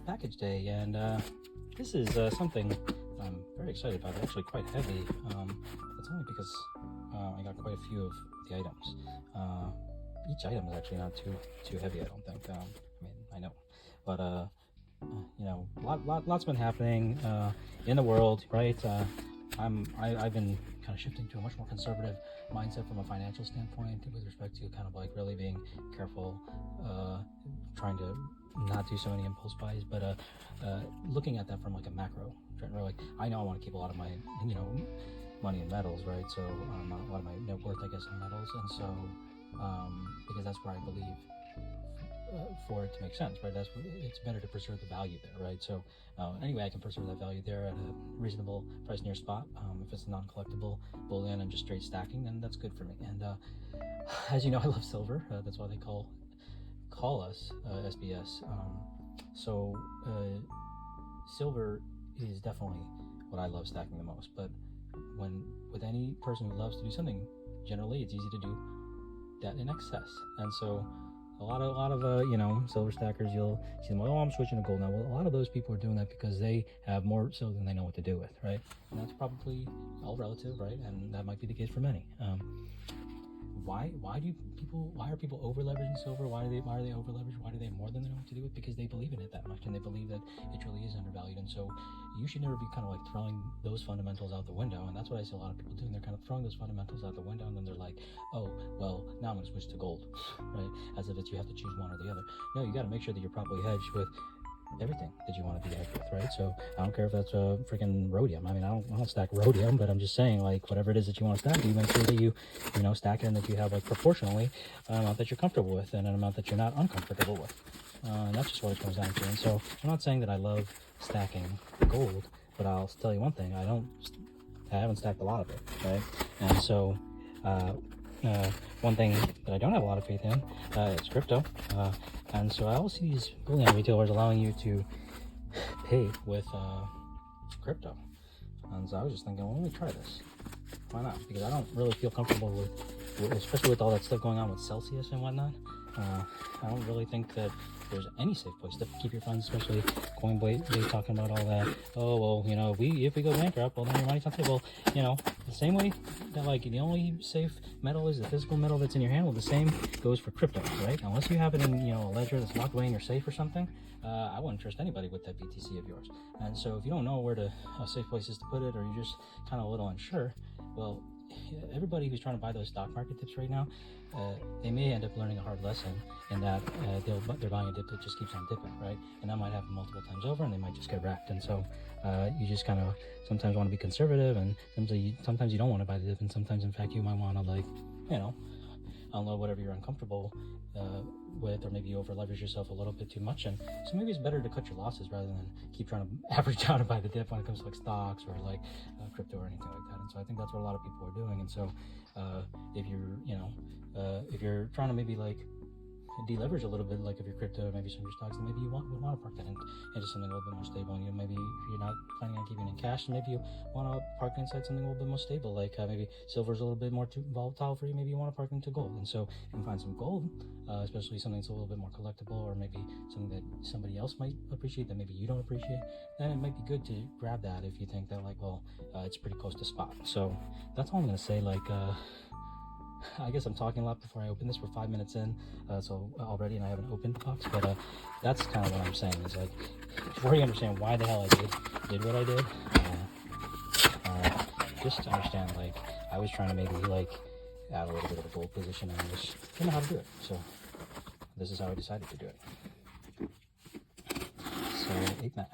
Package day, and this is something I'm very excited about. It's actually quite heavy. It's only because I got quite a few of the items. Each item is actually not too heavy, I don't think. I mean, I know, but you know, lots been happening in the world, right? I've been kind of shifting to a much more conservative mindset from a financial standpoint with respect to kind of like really being careful, trying to not do so many impulse buys, but looking at that from like a macro trend, right? Like, I know I want to keep a lot of my, you know, money in metals, right? So a lot of my net worth, I guess, in metals, and so because that's where I believe for it to make sense, right? It's better to preserve the value there, right? So anyway, I can preserve that value there at a reasonable price near spot. If it's non-collectible bullion and just straight stacking, then that's good for me. And as you know, I love silver. That's why they call us SBS. So silver is definitely what I love stacking the most. But with any person who loves to do something, generally it's easy to do that in excess. And so a lot of you know, silver stackers, you'll see them, oh, I'm switching to gold now. Well, a lot of those people are doing that because they have more silver than they know what to do with, right? And that's probably all relative, right? And that might be the case for many. Why are people over leveraging silver? Why are they over leveraged? Why do they have more than they know what to do with? Because they believe in it that much, and they believe that it truly is undervalued. And so you should never be kind of like throwing those fundamentals out the window. And that's what I see a lot of people doing. They're kind of throwing those fundamentals out the window, and then they're like, oh, well, now I'm going to switch to gold, right? As if you have to choose one or the other. No, you got to make sure that you're properly hedged with everything that you want to be hedged with, right? So I don't care if that's a freaking rhodium. I mean, I don't stack rhodium, but I'm just saying, like, whatever it is that you want to stack, you make sure that you know, stack it, and that you have like proportionally an amount that you're comfortable with and an amount that you're not uncomfortable with. And that's just what it comes down to. And so I'm not saying that I love stacking gold, but I'll tell you one thing: I haven't stacked a lot of it, right? And so one thing that I don't have a lot of faith in is crypto. And so I always see these bullion retailers allowing you to pay with crypto. And so I was just thinking, well, let me try this. Why not? Because I don't really feel comfortable with especially with all that stuff going on with Celsius and whatnot. I don't really think that there's any safe place to keep your funds, especially Coinbase talking about all that. Oh, well, you know, if we go bankrupt, well, then your money's not safe. Well, you know, the same way that, like, the only safe metal is the physical metal that's in your hand, well, the same goes for crypto, right? Unless you have it in, you know, a ledger that's locked away in your safe or something, I wouldn't trust anybody with that BTC of yours. And so if you don't know where safe places to put it, or you're just kind of a little unsure, well, everybody who's trying to buy those stock market dips right now, they may end up learning a hard lesson in that they're buying a dip that just keeps on dipping, right? And that might happen multiple times over, and they might just get wrecked. And so you just kind of sometimes want to be conservative, and sometimes you don't want to buy the dip, and sometimes, in fact, you might want to, like, you know, unload whatever you're uncomfortable with, or maybe you over leverage yourself a little bit too much. And so maybe it's better to cut your losses rather than keep trying to average out and buy the dip when it comes to like stocks or like crypto or anything like that. And so I think that's what a lot of people are doing. And so if you're, you know, if you're trying to maybe like deleverage a little bit, like if your crypto, maybe some of your stocks, then maybe you would want to park that into something a little bit more stable. And maybe if you're not planning on keeping it in cash, then maybe you want to park it inside something a little bit more stable, like maybe silver's a little bit more too volatile for you. Maybe you want to park it into gold. And so if you can find some gold, especially something that's a little bit more collectible, or maybe something that somebody else might appreciate that maybe you don't appreciate, then it might be good to grab that if you think that, like, well, it's pretty close to spot. So that's all I'm going to say. Like, I guess I'm talking a lot before I open this. We're 5 minutes in, so already, and I haven't opened the box, but that's kind of what I'm saying, is like, before you understand why the hell I did what I did, just to understand, like, I was trying to maybe, like, add a little bit of a gold position, and I just didn't know how to do it, so this is how I decided to do it. So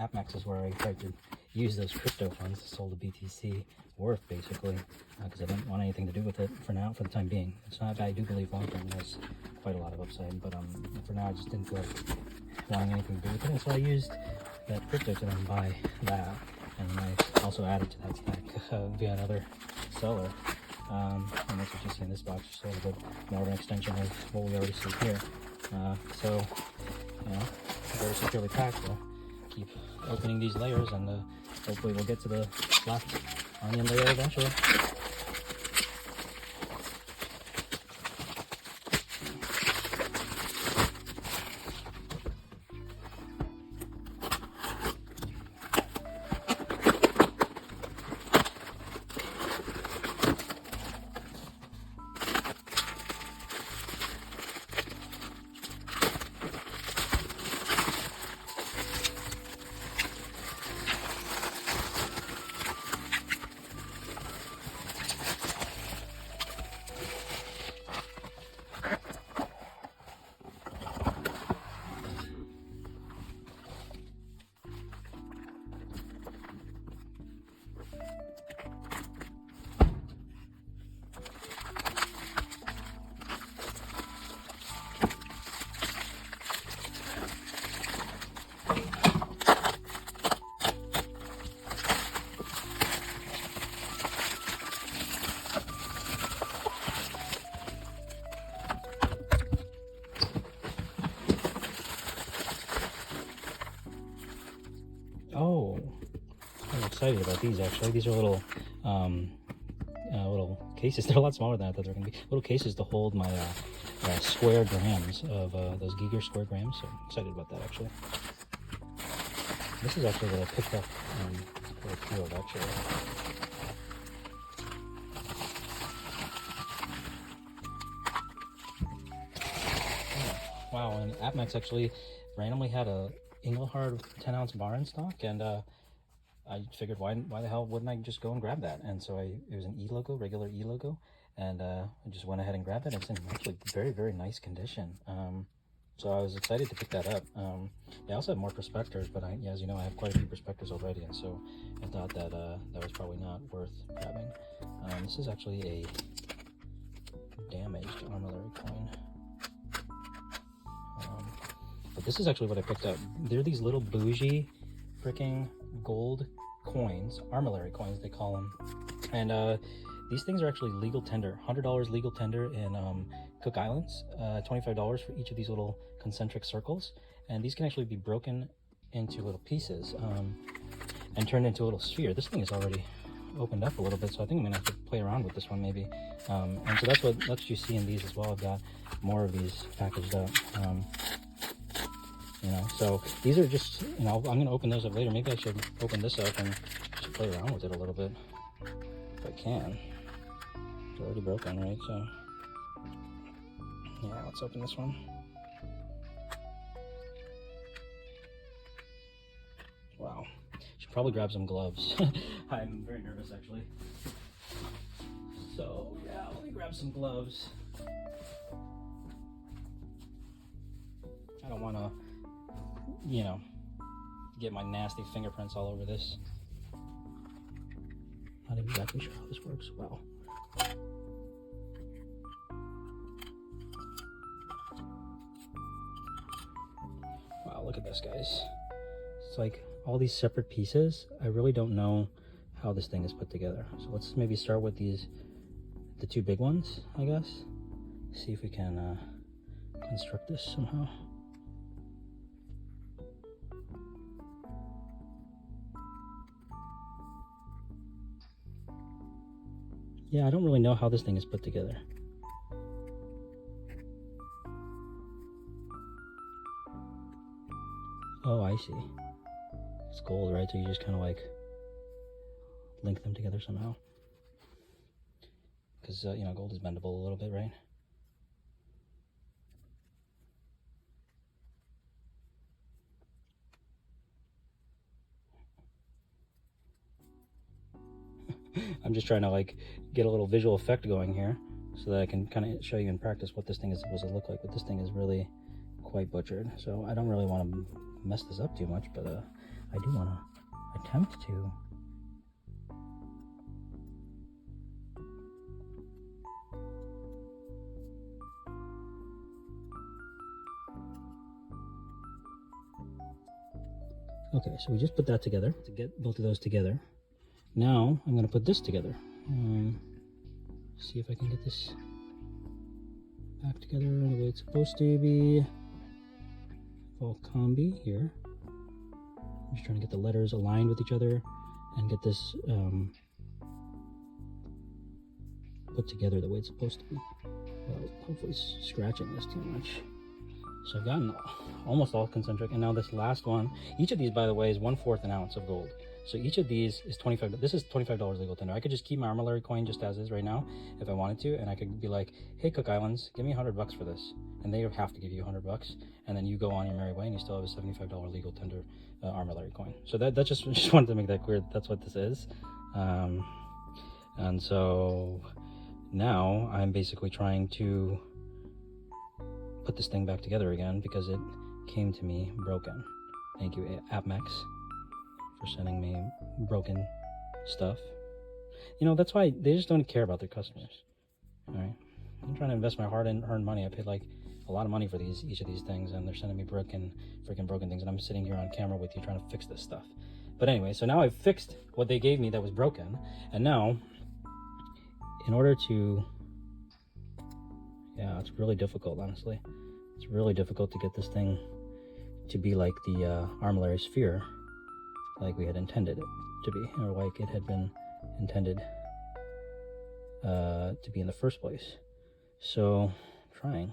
AppMax is where I tried to use those crypto funds to sold the BTC worth, basically, because I didn't want anything to do with it for now, for the time being. It's not, I do believe long term there's quite a lot of upside, but for now I just didn't feel like wanting anything to do with it, and so I used that crypto to then buy that. and I also added to that stack via another seller. And that's what you see in this box, just a little bit more of an extension of what we already see here. So, you know, very securely packed. We'll keep opening these layers, and hopefully we'll get to the last onion layer eventually. Oh, I'm excited about these actually. These are little little cases. They're a lot smaller than I thought they were going to be. Little cases to hold my square grams of those Giger square grams. So I'm excited about that actually. This is actually what I picked up quite a few of actually. Wow, and AppMax actually randomly had a Engelhard 10-ounce bar in stock, and I figured why the hell wouldn't I just go and grab that? And so it was an E logo, regular E logo, and I just went ahead and grabbed it. It's in actually very, very nice condition. So I was excited to pick that up. I also have more prospectors, but as you know, I have quite a few prospectors already, and so I thought that that was probably not worth grabbing. This is actually a damaged Armillary coin. But this is actually what I picked up. They're these little bougie freaking gold coins, Armillary coins they call them. And these things are actually legal tender, $100 legal tender in Cook Islands, $25 for each of these little concentric circles. And these can actually be broken into little pieces and turned into a little sphere. This thing is already opened up a little bit, so I think I'm gonna have to play around with this one maybe. And so that's what you see in these as well. I've got more of these packaged up. You know, so these are just, you know, I'm gonna open those up later. Maybe I should open this up and just play around with it a little bit if I can. It's already broken, right? So yeah, let's open this one. Wow, should probably grab some gloves. I'm very nervous actually. So yeah, let me grab some gloves. I don't want to, you know, get my nasty fingerprints all over this. Not exactly sure how this works. Wow. Wow, look at this, guys. It's like all these separate pieces. I really don't know how this thing is put together. So let's maybe start with the two big ones, I guess. See if we can construct this somehow. Yeah, I don't really know how this thing is put together. Oh, I see. It's gold, right? So you just kind of like link them together somehow. Because, you know, gold is bendable a little bit, right? I'm just trying to like get a little visual effect going here so that I can kind of show you in practice what this thing is supposed to look like. But this thing is really quite butchered, so I don't really want to mess this up too much, but I do want to attempt to. Okay, so we just put that together to get both of those together. Now I'm going to put this together. See if I can get this back together the way it's supposed to be. Valcambi here. I'm just trying to get the letters aligned with each other and get this put together the way it's supposed to be. Well, hopefully scratching this too much. So I've gotten almost all concentric, and now this last one, each of these, by the way, is 1/4 an ounce of gold. So each of these is $25. This is $25 legal tender. I could just keep my Armillary coin just as is right now if I wanted to, and I could be like, hey, Cook Islands, give me $100 for this, and they have to give you $100, and then you go on your merry way, and you still have a $75 legal tender Armillary coin. So that just wanted to make that clear. That's what this is, and so now I'm basically trying to put this thing back together again because it came to me broken. Thank you, AppMex, for sending me broken stuff. You know, that's why they just don't care about their customers. All right, I'm trying to invest my hard-earned money. I paid like a lot of money for each of these things, and they're sending me freaking broken things, and I'm sitting here on camera with you trying to fix this stuff. But anyway, so now I've fixed what they gave me that was broken, and now in order to, yeah, it's really difficult, honestly. It's really difficult to get this thing to be like the Armillary sphere, like we had intended it to be, or like it had been intended to be in the first place. So, trying,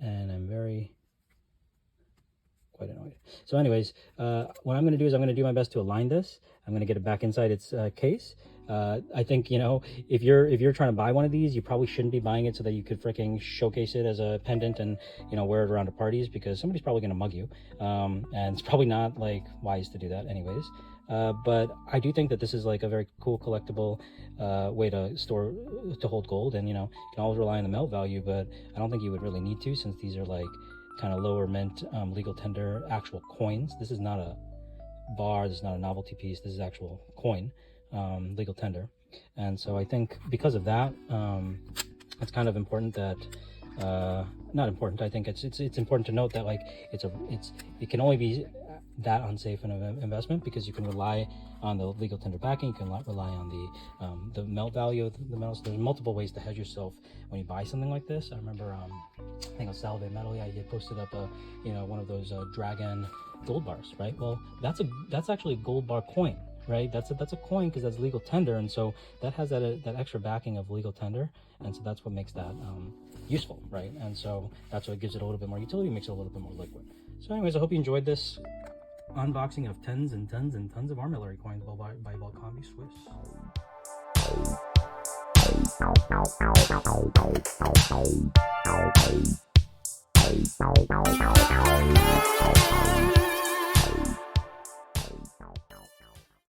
and I'm quite annoyed. So anyways, what I'm going to do is I'm going to do my best to align this. I'm going to get it back inside its case. I think, you know, if you're trying to buy one of these, you probably shouldn't be buying it so that you could freaking showcase it as a pendant and, you know, wear it around to parties, because somebody's probably going to mug you, and it's probably not like wise to do that anyways. But I do think that this is like a very cool collectible way to hold gold, and, you know, you can always rely on the melt value, but I don't think you would really need to, since these are like kind of lower mint legal tender actual coins. This is not a bar, this is not a novelty piece, this is actual coin, legal tender. And so I think because of that, it's kind of important that not important, I think it's important to note that like it can only be that unsafe an investment because you can rely on the legal tender backing, you can rely on the melt value of the metals. There's multiple ways to hedge yourself when you buy something like this. I remember I think on Salve Metal, yeah, you posted up a, you know, one of those dragon gold bars, right? Well, that's actually a gold bar coin, right? That's a coin because that's legal tender, and so that has that extra backing of legal tender, and so that's what makes that useful, right? And so that's what gives it a little bit more utility, makes it a little bit more liquid. So anyways, I hope you enjoyed this unboxing of tons and tons and tons of Armillary coins by Valcambi, Swiss.